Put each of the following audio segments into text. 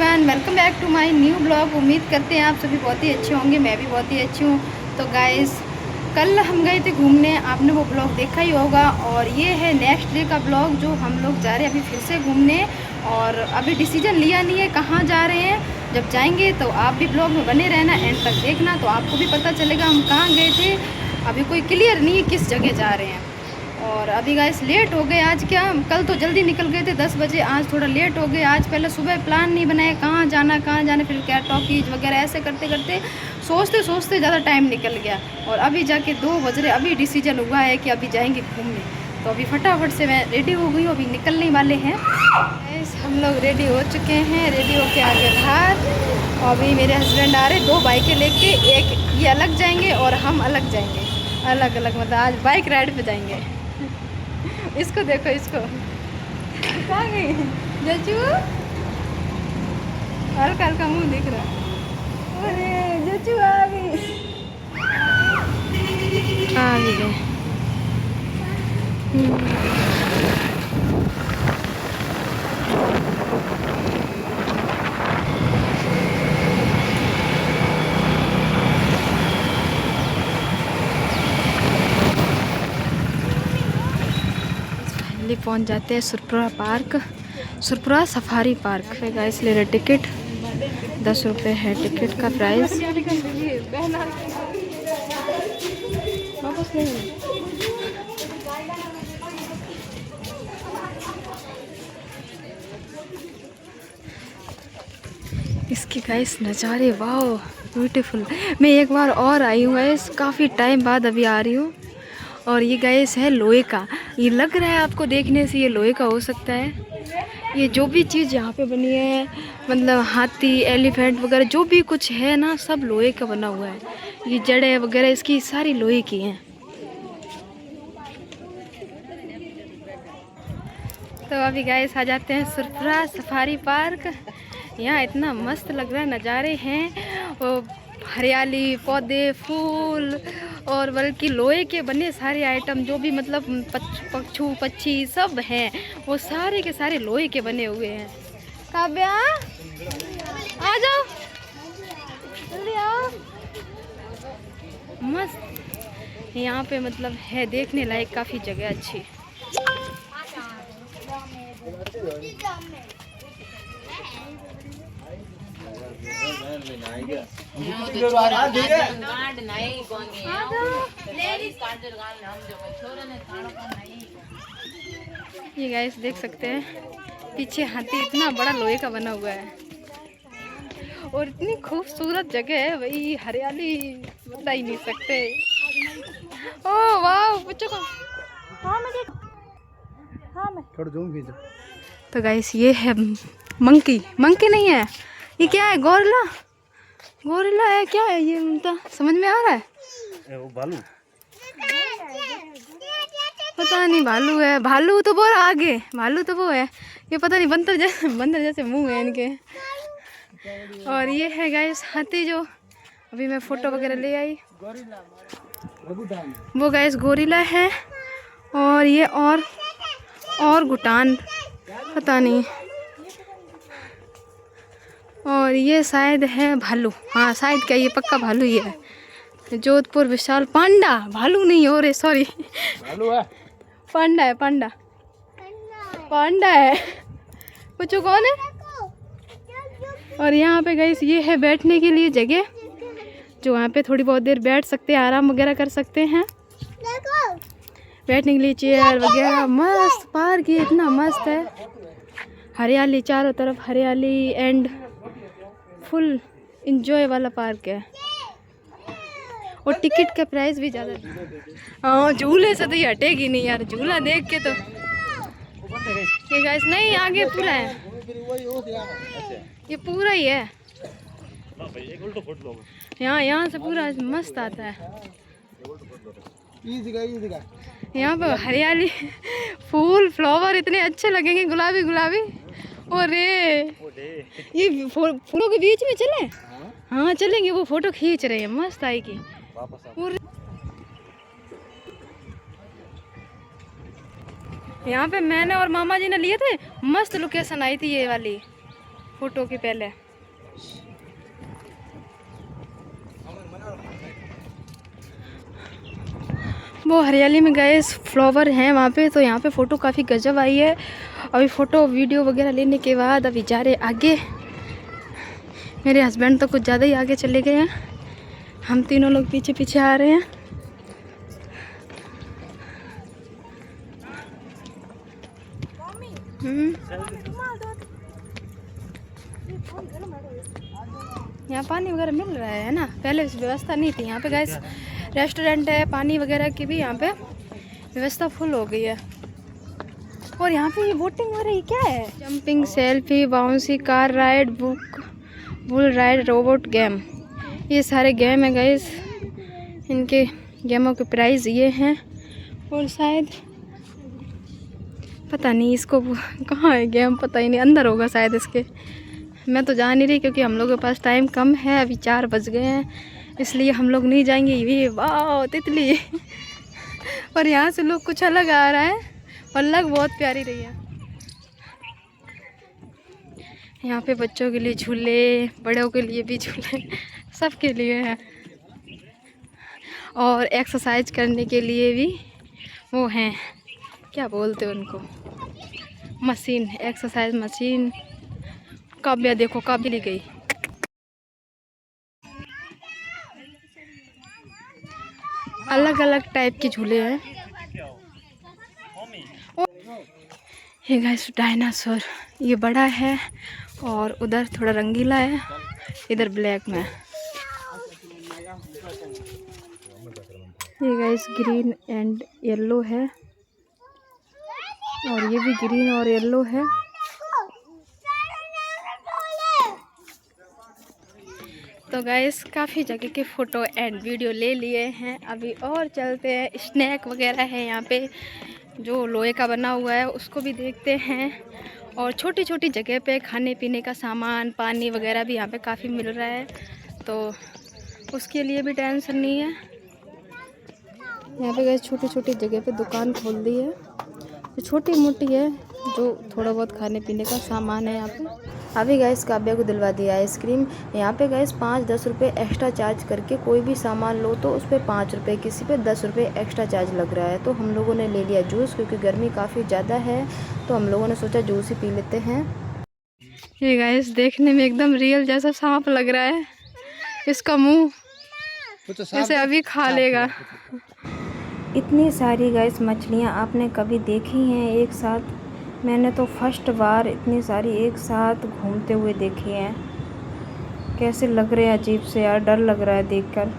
Everyone, welcome back to my new blog. उम्मीद करते हैं आप सभी बहुत ही अच्छे होंगे। मैं भी बहुत ही अच्छी हूँ। तो गाइस, कल हम गए थे घूमने, आपने वो ब्लॉग देखा ही होगा। और ये है नेक्स्ट डे का ब्लॉग जो हम लोग जा रहे हैं अभी फिर से घूमने। और अभी डिसीजन लिया नहीं है कहाँ जा रहे हैं। जब जाएंगे तो आप भी ब्लॉग में बने रहना, एंड तक देखना, तो आपको भी पता चलेगा हम कहाँ गए थे। अभी कोई क्लियर नहीं है किस जगह जा रहे हैं। और अभी गाइस लेट हो गए आज। क्या कल तो जल्दी निकल गए थे 10 बजे, आज थोड़ा लेट हो गए। आज पहले सुबह प्लान नहीं बनाया कहाँ जाना, फिर क्या टॉकीज वगैरह ऐसे करते करते सोचते सोचते ज़्यादा टाइम निकल गया। और अभी जाके 2 बज रहे, अभी डिसीजन हुआ है कि अभी जाएंगे घूमने। तो अभी फटाफट से मैं रेडी हो गई हूँ, अभी निकलने वाले हैं। हम लोग रेडी हो चुके हैं, रेडी होके आगे बाहर। और अभी मेरे हस्बैंड आ रहे 2 बाइकें लेके, एक ये अलग जाएंगे और हम अलग जाएंगे, अलग अलग, मतलब आज बाइक राइड पे जाएंगे। इसको देखो, इसको कहाँ गई जचू, हल्का हल्का मुंह दिख रहा है। अरे जचू आ गई, आ गई। पहुंच जाते हैं Surpura park, Surpura safari park. Guys ले रहे टिकट, 10 रुपये है टिकट का प्राइस। इसके गाइस नज़ारे वाह ब्यूटीफुल। मैं एक बार और आई हूँ गाइस, काफ़ी टाइम बाद अभी आ रही हूँ। और ये गाइस है लोहे का, ये लग रहा है आपको देखने से ये लोहे का हो सकता है। ये जो भी चीज़ यहाँ पे बनी है, मतलब हाथी, एलिफेंट वगैरह जो भी कुछ है ना, सब लोहे का बना हुआ है। ये जड़ें वगैरह इसकी सारी लोहे की हैं। तो अभी गाइस आ जाते हैं सुरपुरा सफारी पार्क। यहाँ इतना मस्त लग रहा है, नज़ारे हैं, हरियाली, पौधे, फूल, और बल्कि लोहे के बने सारे आइटम जो भी मतलब पक्षू पक्षी सब हैं, वो सारे के सारे लोहे के बने हुए हैं। काव्या आ जाओ, जल्दी आओ। मस्त यहाँ पे मतलब है देखने लायक, काफ़ी जगह अच्छी। ये गाइस देख सकते हैं पीछे हाथी इतना बड़ा लोहे का बना हुआ है, और इतनी खूबसूरत जगह है भाई, हरियाली बता ही नहीं सकते। ओ वाह, बच्चों को हाँ मैं थोड़ा जूम खींचो। तो गाइस ये है मंकी, मंकी नहीं है, ये क्या है, गोरिल्ला, गोरिल्ला है क्या है ये, मतलब समझ में आ रहा है। वो भालू, पता नहीं, भालू है, भालू तो वो आगे, भालू तो वो है, ये पता नहीं, बंदर जैसे मुंह है इनके। और ये है गाइस हाथी, जो अभी मैं फोटो वगैरह ले आई, वो गाइस गोरिल्ला है। और ये और घुटान पता नहीं, और ये शायद है भालू, हाँ शायद, क्या ये पक्का भालू ही है। जोधपुर विशाल पांडा, भालू नहीं हो रहे, सॉरी, भालू है, पांडा है, पांडा है। पूछो कौन है। और यहाँ पे गाइस ये है बैठने के लिए जगह, जो वहाँ पे थोड़ी बहुत देर बैठ सकते हैं, आराम वगैरह कर सकते हैं। बैठने के लिए चेयर वगैरह, मस्त पार्क ये इतना मस्त है, हरियाली चारों तरफ, हरियाली एंड फुल इंजॉय वाला पार्क है। और टिकट का प्राइस भी ज़्यादा है। हाँ, झूले से तो ये हटेगी नहीं यार, झूला देख के तो। ये गाइस नहीं, आगे पूरा है, ये पूरा ही है, यहाँ से पूरा मस्त आता है। यहाँ पर हरियाली, फूल, फ्लावर इतने अच्छे लगेंगे, गुलाबी गुलाबी। और ये फूलों के बीच में चले, हाँ चलेंगे, वो फोटो खींच रहे हैं, मस्त आएगी। यहाँ पे मैंने और मामा जी ने लिए थे, मस्त लोकेशन आई थी ये वाली, फोटो के पहले। वो हरियाली में गए फ्लावर हैं वहाँ पे, तो यहाँ पे फ़ोटो काफ़ी गजब आई है। अभी फ़ोटो वीडियो वगैरह लेने के बाद अभी जा रहे आगे। मेरे हस्बैंड तो कुछ ज़्यादा ही आगे चले गए हैं, हम तीनों लोग पीछे पीछे आ रहे हैं। यहाँ पानी वगैरह मिल रहा है ना, पहले व्यवस्था नहीं थी यहाँ पे गाइस। रेस्टोरेंट है, पानी वगैरह की भी यहाँ पे व्यवस्था फुल हो गई है। और यहाँ पे ये बोटिंग हो रही क्या है? Jumping, selfie, bouncy, car ride, bull ride, robot game, ये सारे गेम है गाइस। इनके गेमों के प्राइस ये हैं। और शायद पता नहीं इसको कहाँ है गेम, पता ही नहीं, अंदर होगा शायद इसके। मैं तो जा नहीं रही क्योंकि हम लोगों के पास टाइम कम है, अभी 4 बज गए हैं, इसलिए हम लोग नहीं जाएंगे। ये वाह तितली और यहाँ से लोग कुछ अलग आ रहा है और लग बहुत प्यारी रही है। यहाँ पे बच्चों के लिए झूले, बड़ों के लिए भी झूले, सबके लिए है। और एक्सरसाइज करने के लिए भी वो हैं, क्या बोलते हैं उनको, मशीन, एक्सरसाइज मशीन। काव्या देखो, काव्या ली गई। अलग अलग टाइप के झूले हैं। ये गाइस डायनासोर, ये बड़ा है और उधर थोड़ा रंगीला है, इधर ब्लैक में। ये गाइस ग्रीन एंड येलो है और ये भी ग्रीन और येलो है। तो गाइस काफ़ी जगह के फ़ोटो एंड वीडियो ले लिए हैं, अभी और चलते हैं। स्नैक वगैरह है यहाँ पे जो लोहे का बना हुआ है, उसको भी देखते हैं। और छोटी छोटी जगह पे खाने पीने का सामान, पानी वगैरह भी यहाँ पे काफ़ी मिल रहा है, तो उसके लिए भी टेंशन नहीं है। यहाँ पे गाइस छोटी छोटी जगह पे दुकान खोल दी है, जो छोटी मोटी है, जो थोड़ा बहुत खाने पीने का सामान है यहाँ पे। अभी गाइस काव्या को दिलवा दिया आइसक्रीम। यहाँ पे गाइस 5-10 रुपये एक्स्ट्रा चार्ज करके कोई भी सामान लो तो उस पर 5 रुपये, किसी पे 10 रुपये एक्स्ट्रा चार्ज लग रहा है। तो हम लोगों ने ले लिया जूस, क्योंकि गर्मी काफ़ी ज़्यादा है, तो हम लोगों ने सोचा जूस ही पी लेते हैं। ये गाइस देखने में एकदम रियल जैसा सांप लग रहा है, इसका मुँह जैसे अभी खा लेगा। इतनी सारी गाइस मछलियाँ आपने कभी देखी हैं एक साथ? मैंने तो फर्स्ट बार इतनी सारी एक साथ घूमते हुए देखी हैं। कैसे लग रहे हैं अजीब से यार, डर लग रहा है देखकर।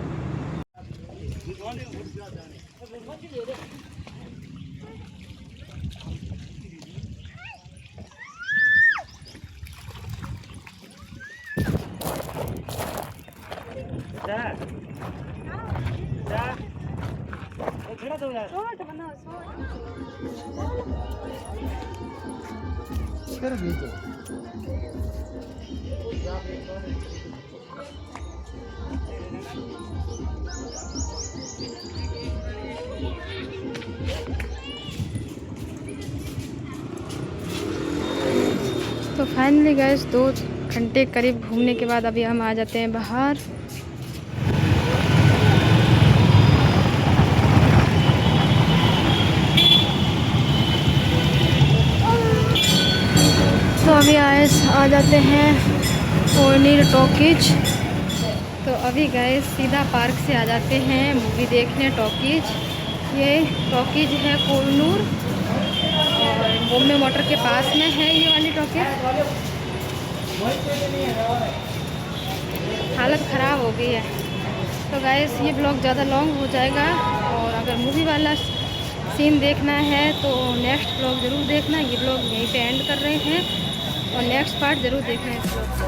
तो फाइनली गाइस 2 घंटे करीब घूमने के बाद अभी हम आ जाते हैं बाहर। तो अभी आ जाते हैं ओनिर टॉकीज। तो अभी गए सीधा पार्क से आ जाते हैं मूवी देखने टॉकीज। ये टॉकीज है कोहनूर और बॉम्बे मोटर के पास में है ये वाली टॉकीज। हालत ख़राब हो गई है। तो गाइस ये ब्लॉग ज़्यादा लॉन्ग हो जाएगा, और अगर मूवी वाला सीन देखना है तो नेक्स्ट ब्लॉग ज़रूर देखना। ये ब्लॉग यहीं पे एंड कर रहे हैं और नेक्स्ट पार्ट ज़रूर देखना है इस ब्लॉग को।